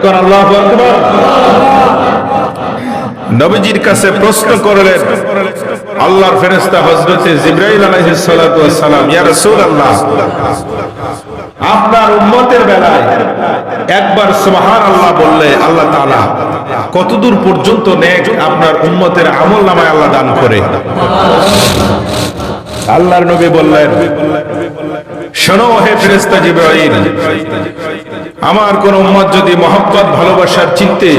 আল্লাহু আকবার। নবীজির কাছে প্রশ্ন করলেন আল্লাহর ফেরেশতা হযরতে জিবরাইল আলাইহিস সালাতু ওয়াস সালাম, ইয়া রাসূলুল্লাহ, আপনার উম্মতের বেলায় একবার সুবহানাল্লাহ বললে আল্লাহ তাআলা কতদূর পর্যন্ত নেক আপনার উম্মতের আমলনামায় আল্লাহ দান করে? আল্লাহর নবী বললেন, শোনো হে ফেরেশতা জিবরাইল, আমার কোন উম্মত যদি মহব্বত ভালোবাসার চিত্তে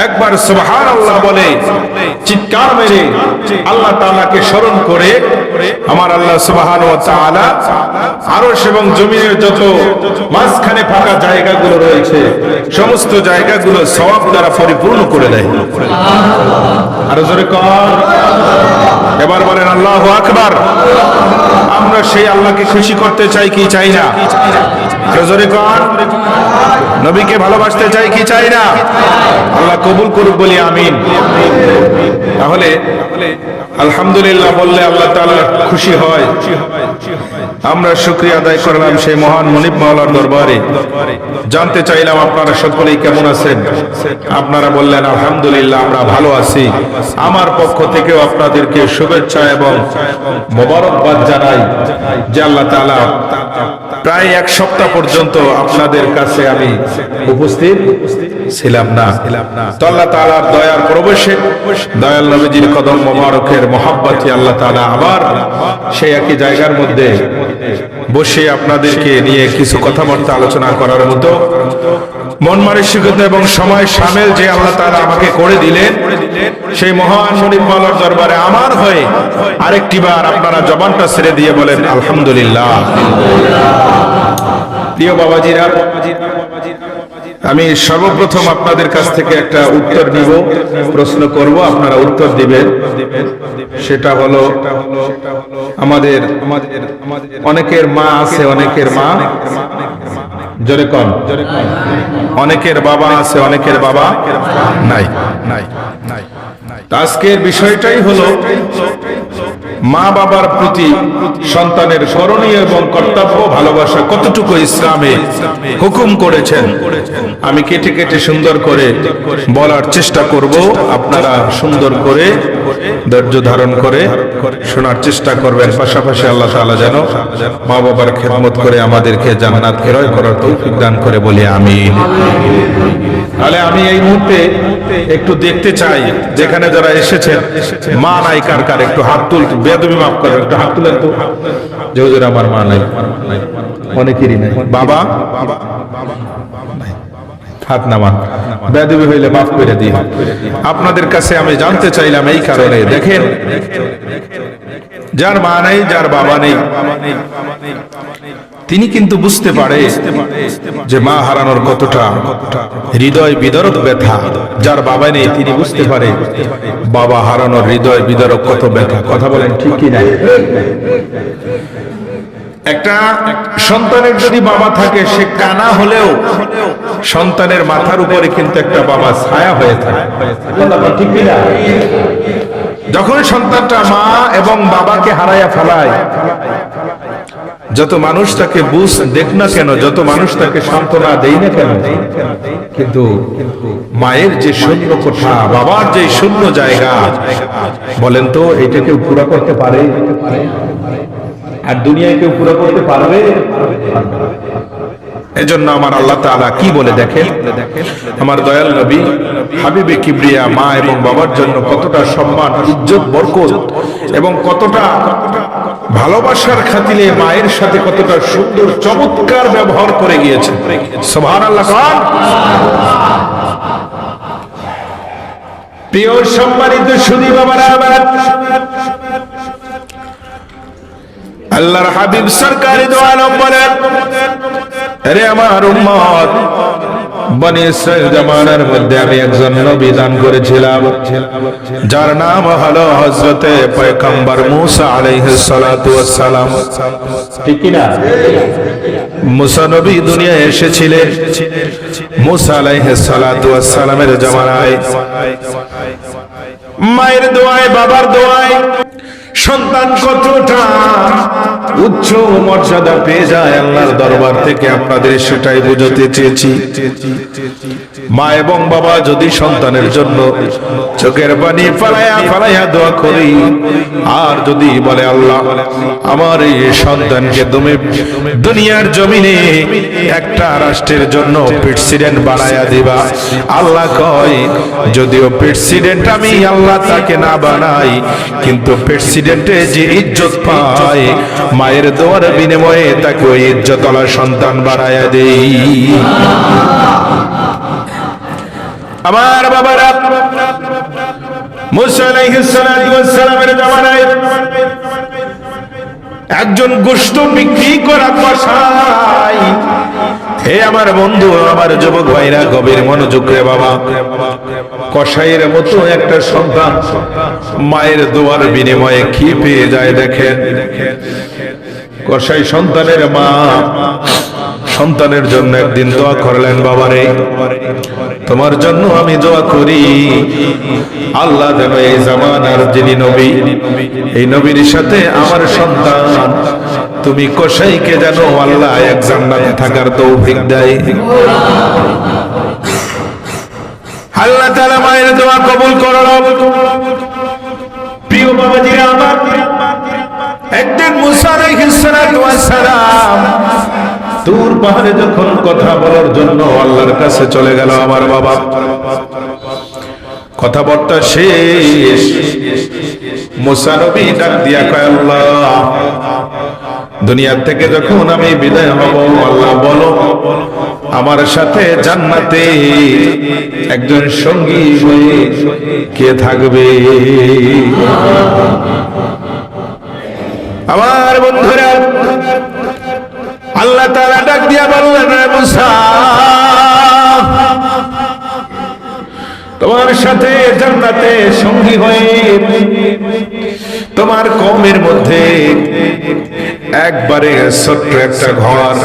একবার সুবহানাল্লাহ বলে চিৎকার মেরে আল্লাহ তাআলাকে স্মরণ করে, আমার আল্লাহ সুবহানাহু ওয়া তাআলা আরশ এবং জমিনের যত মাঝখানে ফাঁকা জায়গাগুলো রয়েছে সমস্ত জায়গাগুলো সওয়াব দ্বারা পরিপূর্ণ করে দেয়। আরো জোরে কর, এবার বলেন আল্লাহু আকবার। আমরা সেই আল্লাহকে খুশি করতে চাই কি চাই না? আরো জোরে কর, নবীকে ভালোবাসতে চাই কি চাই না? আল্লাহ কবুল করুক বলি আমিন। তাহলে আলহামদুলিল্লাহ বললে আল্লাহ তাআলা খুশি হয়। আমরা শুকরিয়া আদায় করলাম সেই মহান মুনিব মাওলার দরবারে। জানতে চাইলাম আপনারা সকলেই কেমন আছেন? আপনারা বললেন আলহামদুলিল্লাহ আমরা ভালো আছি। আমার পক্ষ থেকেও আপনাদেরকে শুভেচ্ছা এবং মোবারকবাদ জানাই যে আল্লাহ তাআলা প্রায় এক সপ্তাহ পর্যন্ত আপনাদের কাছে আমি উপস্থিত ছিলাম না। তো আল্লাহ তাআলার দয়ার প্রবেশে দয়াল নবীজির কদম মোবারকের মহব্বতে আল্লাহ তাআলা আবার সেই একই জায়গার মধ্যে বসে আপনাদেরকে নিয়ে কিছু কথাবার্তা আলোচনা করার মতো মন মানসিকতা এবং সময় শামিল যে আল্লাহ তাআলা আমাকে করে দিলেন, সেই মহান মুনিব মাওলার দরবারে আমার হয়ে আরেকটি বার আপনারা জবানটা ছেড়ে দিয়ে বলেন আলহামদুলিল্লাহ। প্রিয় বাবাজিরা, আমি সর্বপ্রথম আপনাদের কাছ থেকে একটা উত্তর নিব, প্রশ্ন করব, আপনারা উত্তর দিবেন। সেটা হলো আমাদের অনেকের মা আছে, অনেকের মা জোরে কম, অনেকের বাবা আছে, অনেকের বাবা নাই। আজকের বিষয়টাই হলো মা বাবার প্রতি সন্তানের করণীয় এবং কর্তব্য ভালোবাসা কতটুকু ইসলামে হুকুম করেছেন। আমি কেটে কেটে সুন্দর করে বলার চেষ্টা করব, আপনারা সুন্দর করে ধৈর্য ধারণ করে শোনার চেষ্টা করবেন। পাশাপাশি আল্লাহ তাআলা যেন মা বাবার খেদমত করে আমাদেরকে জান্নাত ক্রয় করার তৌফিক দান করে বলি আমিন। তাহলে আমি এই মুহূর্তে একটু দেখতে চাই যেখানে যারা এসেছেন মা নাই কার কার, একটু হাত তুলতে, বেয়াদবি মাফ করবেন, একটু হাত তুলেন তো যে হুজুর আমার মা নাই। অনেকেরই নাই। বাবা হাত নামান, বেয়াদবি হইলে মাফ করে দিন। আপনাদের কাছে আমি জানতে চাইলাম এই কারণে, দেখেন যার মা নেই, যার বাবা নেই, তিনি কিন্তু বুঝতে পারে যে মা হারানোর কতটা হৃদয় বিদারক ব্যথা। যার বাবা নেই তিনি বুঝতে পারে বাবা হারানোর হৃদয় বিদারক কত ব্যথা। কথা বলেন ঠিক কি না? একটা সন্তানের যদি বাবা থাকে, সে কানা হলেও সন্তানের মাথার উপরে কিন্তু একটা বাবা ছায়া হয়ে থাকে। ঠিক কি না? যখন সন্তানটা মা এবং বাবাকে হারাইয়া ফেলায়, যত মানুষ তাকে বুঝ দেখ না কেন, যত মানুষ তাকে সান্ত্বনা দেই না কেন, কিন্তু মায়ের যে শূন্য কোঠা, বাবার যে শূন্য জায়গা, বলেন তো এটা কেউ পুরো করতে পারে? আর দুনিয়ায় কেউ পুরো করতে পারবে? এজন্য আমার আল্লাহ তাআলা কি বলে দেখেন, আমার দয়াল নবী হাবিবে কিবরিয়া মা এবং বাবার জন্য কতটা সম্মান, ইজ্জত, বরকত এবং কতটা ভালোবাসার খাতিরে মায়ের সাথে কতটা সুন্দর চমৎকার ব্যবহার করে গিয়েছে। সুবহানাল্লাহ। প্রিয় সম্মানিত সুধী বাবারা, আল্লাহর হাবিব সরকারি দো আলম বলেন, আরে আমার উম্মত, বনি ইসরাইল জামানার মধ্যে আমি একজন নবী দান করেছিলাম, যার নাম হলো হযরতে পয়গম্বর মুসা আলাইহিস সালাতু ওয়াস সালাম। ঠিক কি না? মুসা নবী দুনিয়ায় এসেছিলেন মুসা আলাইহিস সালাতু ওয়াস সালামের জামানায়। মায়ের দোয়ায়, বাবার দোয়ায় সন্তান কতটা উচ্চ মর্যাদা পেয়ে যায় আল্লাহর দরবার থেকে আপনাদের সেটাই বুঝাতে চেয়েছি। মা এবং বাবা যদি সন্তানের জন্য চোখের পানি ফালাইয়া ফালাইয়া দোয়া করি, আর যদি বলে আল্লাহ আমার এই সন্তানকে তুমি দুনিয়ার জমিনে একটা রাষ্ট্রের জন্য প্রেসিডেন্ট বানায়া দিবা, আল্লাহ কয় যদিও প্রেসিডেন্ট আমি আল্লাহ তাকে না বানাই, কিন্তু প্রেসিডেন্টে যে ইজ্জত পায় মায়ের দোয়ার বিনিময়ে তাকে ওই ইজ্জতওয়ালা সন্তান বানায়া দেই। আমার বাবারা, মুসা আলাইহিস সালাতু ওয়াস সালামের জামানায় একজন গোশত বিক্রি করা কসাই, হে আমার বন্ধু, আমার যুবক ভাইরা গভীর মনোযোগ রে বাবা, কসাইয়ের মতো একটা সন্তান মায়ের দোয়ার বিনিময়ে কি পেয়ে যায় দেখেন। কসাই সন্তানের মা সন্তানের জন্য একদিন দোয়া করলেন, বাবারে তোমার জন্য আমি দোয়া করি আল্লাহ যেন এই জামানার যিনি নবী, এই নবীর সাথে আমার সন্তান তুমি কসাইকে যেন আল্লাহ এক জান্নাতে থাকার তৌফিক দেয়। আল্লাহ তাআলা মায়ের দোয়া কবুল করলেন। প্রিয় বাবাজিরা আমার, একদিন মুসা আলাইহিস সালাতু ওয়াস সালাম তুর পাহাড়ে যখন কথা বলার জন্য আল্লাহর কাছে চলে গেল, আমার বাবা কথাবার্তা শেষ, মুসা নবী ডাক দিয়া কয় আল্লাহ দুনিয়া থেকে যখন আমি বিদায় হব, আল্লাহ বলো আমার সাথে জান্নাতে একজন সঙ্গী হয়ে কে থাকবে। আমার বন্ধুরা, আল্লাহ তাআলা ডাক দিয়া বললেন, রে মুসা তোমার সাথে জান্নাতে সঙ্গী হয়ে তোমার কওমের মধ্যে একবারে ছোট্ট একটা ঘর